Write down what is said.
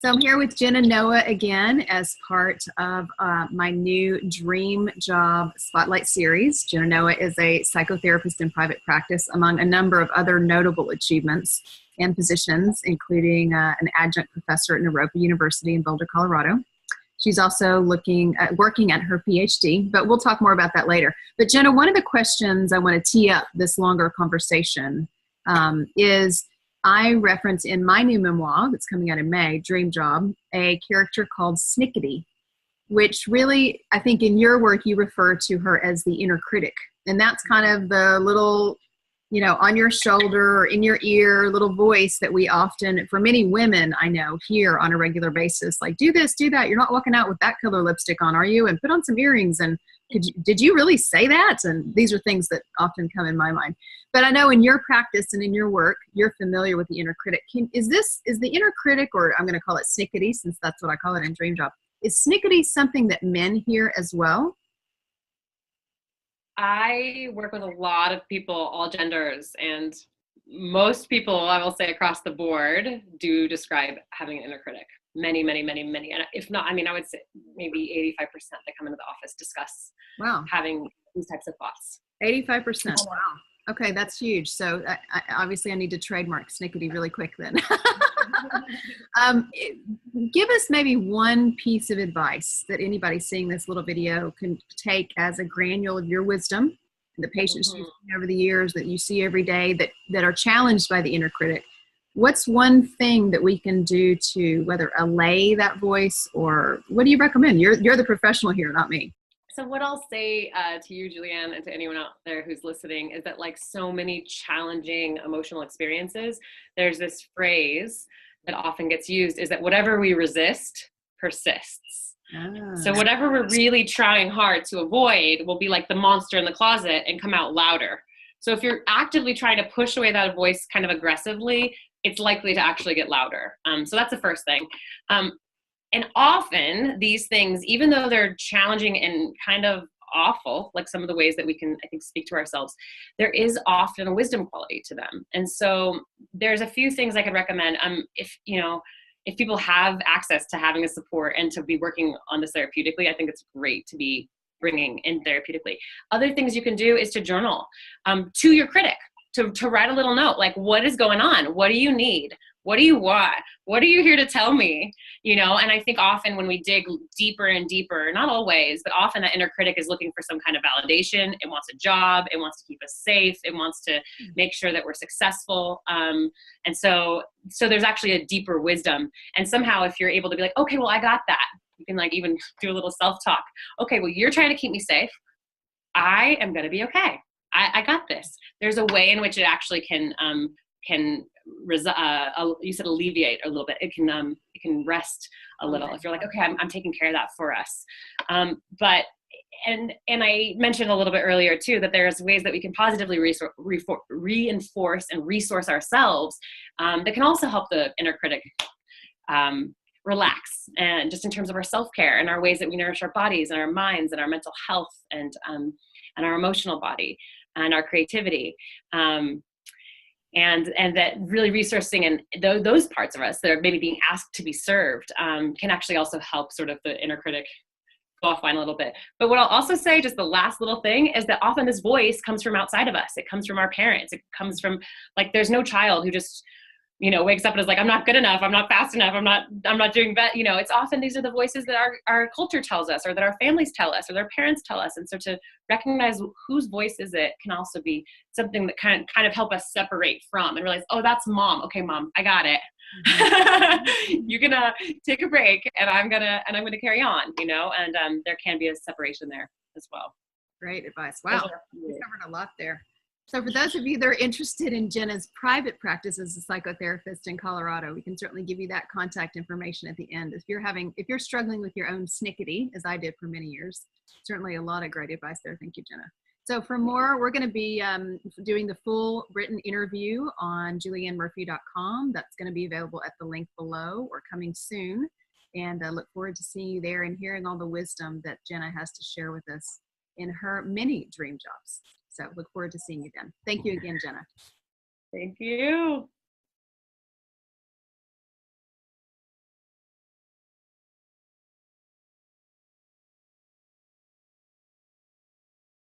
So I'm here with Jenna Noah again as part of my new Dream Job Spotlight series. Jenna Noah is a psychotherapist in private practice, among a number of other notable achievements and positions, including an adjunct professor at Naropa University in Boulder, Colorado. She's also working at her Ph.D., but we'll talk more about that later. But Jenna, one of the questions I want to tee up this longer conversation is, I reference in my new memoir that's coming out in May, Dream Job, a character called Snickety, which really, I think in your work, you refer to her as the inner critic. And that's kind of the little, on your shoulder or in your ear, little voice that we often, for many women I know, hear on a regular basis, like, do this, do that. You're not walking out with that color lipstick on, are you? And put on some earrings. And did you really say that? And these are things that often come in my mind. But I know in your practice and in your work, you're familiar with the inner critic. Is the inner critic, or I'm going to call it Snickety, since that's what I call it in Dream Job, is Snickety something that men hear as well? I work with a lot of people, all genders, and most people, I will say across the board, do describe having an inner critic. Many. And if not, I would say maybe 85% that come into the office discuss having these types of thoughts. 85%. Wow. Okay, that's huge. So obviously I need to trademark Snickety really quick then. Give us maybe one piece of advice that anybody seeing this little video can take as a granule of your wisdom, the patients you've seen over the years that you see every day that are challenged by the inner critic. What's one thing that we can do to whether allay that voice, or what do you recommend? You're the professional here, not me. So what I'll say to you, JuliAnne, and to anyone out there who's listening is that, like so many challenging emotional experiences, there's this phrase that often gets used, is that whatever we resist persists. So whatever we're really trying hard to avoid will be like the monster in the closet and come out louder. So if you're actively trying to push away that voice kind of aggressively, it's likely to actually get louder. So that's the first thing. And often these things, even though they're challenging and kind of awful, like some of the ways that we can, I think, speak to ourselves, there is often a wisdom quality to them. And so there's a few things I could recommend. If people have access to having a support and to be working on this therapeutically, I think it's great to be bringing in therapeutically. Other things you can do is to journal to your critic, to write a little note, like, what is going on? What do you need? What do you want? What are you here to tell me? And I think often when we dig deeper and deeper, not always, but often that inner critic is looking for some kind of validation. It wants a job. It wants to keep us safe. It wants to make sure that we're successful. And so there's actually a deeper wisdom. And somehow if you're able to be like, okay, well, I got that. You can like even do a little self-talk. Okay, well, you're trying to keep me safe. I am going to be okay. I got this. There's a way in which it actually can you said alleviate a little bit. It can rest a little if you're like, okay, I'm taking care of that for us. But I mentioned a little bit earlier too that there's ways that we can positively reinforce and resource ourselves that can also help the inner critic relax, and just in terms of our self-care and our ways that we nourish our bodies and our minds and our mental health and our emotional body and our creativity. And that really resourcing and those parts of us that are maybe being asked to be served can actually also help sort of the inner critic go offline a little bit. But what I'll also say, just the last little thing, is that often this voice comes from outside of us. It comes from our parents. It comes from, like, there's no child who just, wakes up and is like, I'm not good enough. I'm not fast enough. I'm not doing better. It's often these are the voices that our culture tells us, or that our families tell us, or their parents tell us. And so to recognize whose voice is it can also be something that kind of help us separate from and realize, oh, that's mom. Okay, mom, I got it. You're gonna take a break, and I'm gonna carry on. And there can be a separation there as well. Great advice. Wow, we covered a lot there. So for those of you that are interested in Jenna's private practice as a psychotherapist in Colorado, we can certainly give you that contact information at the end. If you're struggling with your own Snickety, as I did for many years, certainly a lot of great advice there. Thank you, Jenna. So for more, we're going to be doing the full written interview on JuliAnneMurphy.com. That's going to be available at the link below, or coming soon. And I look forward to seeing you there and hearing all the wisdom that Jenna has to share with us in her many dream jobs. So look forward to seeing you then. Thank you again, Jenna. Thank you.